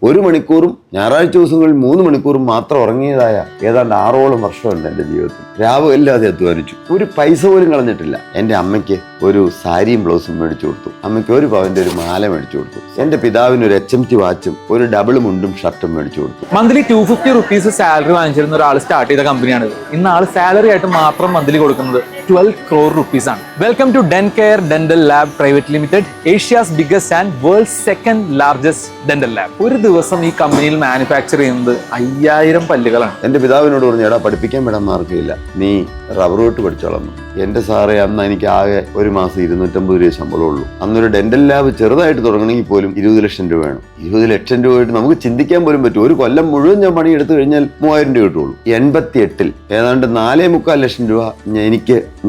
1 മണിക്കൂറും ഞായറാഴ്ച ദിവസങ്ങളിൽ 3 മണിക്കൂറും മാത്രം ഉറങ്ങിയതായ ഏതാണ്ട് 6ഓളം വർഷമുണ്ട് എൻ്റെ ജീവിതത്തിൽ. രാവുമില്ലാതെ അധ്വാനിച്ചു, ഒരു പൈസ പോലും കളഞ്ഞിട്ടില്ല. എൻ്റെ അമ്മയ്ക്ക് ഒരു സാരിയും ബ്ലൗസും മേടിച്ചു കൊടുത്തു, അമ്മയ്ക്ക് 1 പവൻ്റെ ഒരു മാല മേടിച്ചു കൊടുത്തു, എൻ്റെ പിതാവിന് ഒരു HMT വാച്ചും ഒരു ഡബിൾ മുണ്ടും ഷർട്ടും മേടിച്ചു കൊടുത്തു. മന്ത്ലി 250 റുപ്പീസ് സാലറി വാങ്ങിച്ചിരുന്ന ഒരാൾ സ്റ്റാർട്ട് ചെയ്ത കമ്പനിയാണിത്. ഇന്ന് ആൾ സാലറി ആയിട്ട് മാത്രം മന്ത്ലി കൊടുക്കുന്നത് 12 crore rupees ആണ്. Welcome to Dencare dental lab private limited, Asia's biggest and world's second largest dental lab. ഒരു ദിവസം ഈ കമ്പനിയിൽ മാനുഫാക്ചർ ചെയ്യുന്നത് 5000 പല്ലുകളാണ്. എൻ്റെ പിതാവിനോട് പറഞ്ഞു, എടാ പഠിപ്പിക്കാൻ വിടാൻ മാർഗ്ഗമില്ല, നീ റബ്ബർ വെട്ട് പഠിച്ചോളാം. എൻ്റെ സാറേ, അന്ന് എനിക്ക് ആകെ ഒരു മാസം 250 രൂപ ശമ്പളമുള്ളൂ. അന്നൊരു ഡെന്റൽ ലാബ് ചെറുതായിട്ട് തുടങ്ങണമെങ്കിൽ പോലും 20 ലക്ഷം രൂപ വേണം. 20 ലക്ഷം രൂപയായിട്ട് നമുക്ക് ചിന്തിക്കാൻ പോലും പറ്റും. ഒരു കൊല്ലം മുഴുവൻ ഞാൻ പണിയെടുത്തു കഴിഞ്ഞാൽ 3000 രൂപ കിട്ടുള്ളൂ. 88-ൽ ഏതാണ്ട് 4.25 ലക്ഷം രൂപ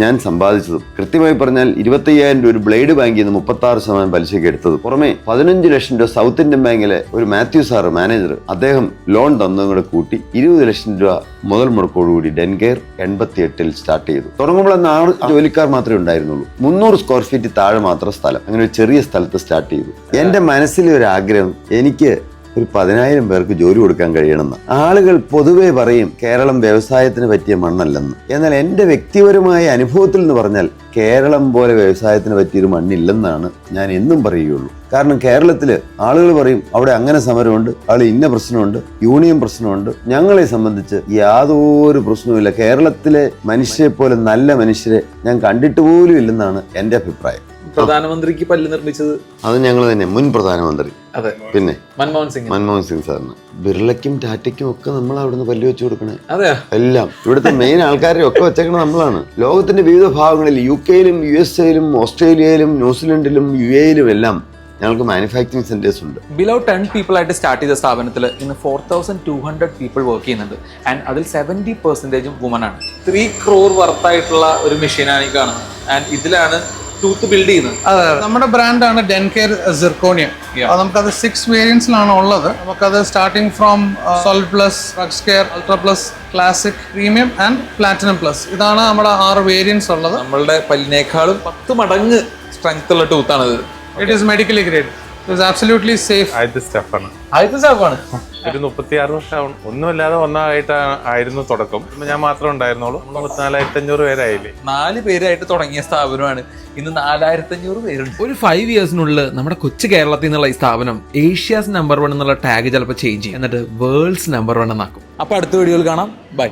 ഞാൻ സമ്പാദിച്ചതും, കൃത്യമായി പറഞ്ഞാൽ 25,000 രൂപ ഒരു ബ്ലേഡ് ബാങ്കിൽ നിന്ന് 36% പലിശയ്ക്ക് എടുത്തത്, പുറമെ 15 ലക്ഷം രൂപ സൗത്ത് ഇന്ത്യൻ ബാങ്കിലെ ഒരു മാത്യു സാറ് മാനേജർ, അദ്ദേഹം ലോൺ തന്നതും കൂടെ കൂട്ടി 20 ലക്ഷം രൂപ മുതൽ മുടക്കോടുകൂടി ഡെൻകെയർ 88-ൽ സ്റ്റാർട്ട് ചെയ്തു. തുടങ്ങുമ്പോൾ 4 ജോലിക്കാർ മാത്രമേ ഉണ്ടായിരുന്നുള്ളൂ. 300 സ്ക്വയർ ഫീറ്റ് താഴെ മാത്രം സ്ഥലം. അങ്ങനെ ഒരു ചെറിയ സ്ഥലത്ത് സ്റ്റാർട്ട് ചെയ്തു. എൻ്റെ മനസ്സിലെ ഒരു ആഗ്രഹം, എനിക്ക് ഒരു 10,000 പേർക്ക് ജോലി കൊടുക്കാൻ കഴിയണമെന്ന്. ആളുകൾ പൊതുവെ പറയും കേരളം വ്യവസായത്തിന് പറ്റിയ മണ്ണല്ലെന്ന്. എന്നാൽ എൻ്റെ വ്യക്തിപരമായ അനുഭവത്തിൽ നിന്ന് പറഞ്ഞാൽ കേരളം പോലെ വ്യവസായത്തിന് പറ്റിയൊരു മണ്ണില്ലെന്നാണ് ഞാൻ എന്നും പറയുകയുള്ളൂ. കാരണം കേരളത്തിൽ ആളുകൾ പറയും അവിടെ അങ്ങനെ സമരമുണ്ട്, അവിടെ ഇന്ന പ്രശ്നമുണ്ട്, യൂണിയൻ പ്രശ്നമുണ്ട്. ഞങ്ങളെ സംബന്ധിച്ച് യാതൊരു പ്രശ്നവുമില്ല. കേരളത്തിലെ മനുഷ്യരെ പോലെ നല്ല മനുഷ്യരെ ഞാൻ കണ്ടിട്ട് പോലും ഇല്ലെന്നാണ് എൻ്റെ അഭിപ്രായം. പ്രധാനമന്ത്രിക്ക് പല്ല് നിർമ്മിച്ചത് അത് ഞങ്ങൾ തന്നെ, മുൻ പ്രധാനമന്ത്രി. അതെ, പിന്നെ മൻമോഹൻ സിംഗ് സാറിന്. ബിർളയ്ക്കും ടാറ്റയ്ക്കും ഒക്കെ നമ്മൾ അവിടുന്ന് പല്ല് വെച്ച് കൊടുക്കണേ. അതെ, എല്ലാം ഇവിടുത്തെ മെയിൻ ആൾക്കാരെ ഒക്കെ വെച്ചേക്കണത് നമ്മളാണ്. ലോകത്തിന്റെ വിവിധ ഭാഗങ്ങളിൽ, UK യിലും USA യിലും ഓസ്ട്രേലിയയിലും ന്യൂസിലൻഡിലും UAE-ലും എല്ലാം ഞങ്ങൾക്ക് മാനുഫാക്ചറിംഗ് സെന്റേഴ്സ് ഉണ്ട്. ബിലോ 10 people ആയിട്ട് സ്റ്റാർട്ട് ചെയ്ത സ്ഥാപനത്തിൽ ഇന്ന് 4200 people വർക്ക് ചെയ്യുന്നുണ്ട്. ആൻഡ് അതിൽ 70% വുമൺ ആണ്. 3 crore വർത്തായിട്ടുള്ള ഒരു മെഷീനാണ് ഈ കാണുന്നത്. ആൻഡ് ഇതിലാണ് ടൂത്ത് ബിൽഡ് ചെയ്യുന്നത്. അതെ, നമ്മുടെ ബ്രാൻഡാണ് ഡെൻകെയർ സിർക്കോണിയം. നമുക്കത് 6 വേരിയൻസിലാണ് ഉള്ളത്. നമുക്കത് starting from solid plus, Rex care, ultra plus, classic, premium and platinum plus. ഇതാണ് നമ്മുടെ 6 വേരിയൻസ് ഉള്ളത്. നമ്മളുടെ പല്ലിനേക്കാളും 10 മടങ്ങ് സ്ട്രെങ്ത് ഉള്ള ടൂത്താണിത്. It is medically grade. It is absolutely safe. ആദ്യത്തെ സ്റ്റെപ്പാണ്. ഒരു 36 വർഷം ഒന്നുമില്ലാതെ ഒന്നായിട്ടായിരുന്നു തുടക്കം. ഞാൻ മാത്രമേ ഉണ്ടായിരുന്നുള്ളൂ. 4,500 പേരായില്ലേ. 4 പേരായിട്ട് തുടങ്ങിയ സ്ഥാപനമാണ്, ഇന്ന് 4,500 പേരുണ്ട്. ഒരു 5 ഇയേഴ്സിനുള്ളിൽ നമ്മുടെ കൊച്ചു കേരളത്തിൽ നിന്നുള്ള ഈ സ്ഥാപനം ഏഷ്യാസ് നമ്പർ 1 എന്നുള്ള ടാഗ് ചിലപ്പോൾ ചേഞ്ച് ചെയ്യും, എന്നിട്ട് വേൾഡ്സ് നമ്പർ 1 എന്നാക്കും. അപ്പൊ അടുത്ത വീഡിയോയിൽ കാണാം. ബൈ.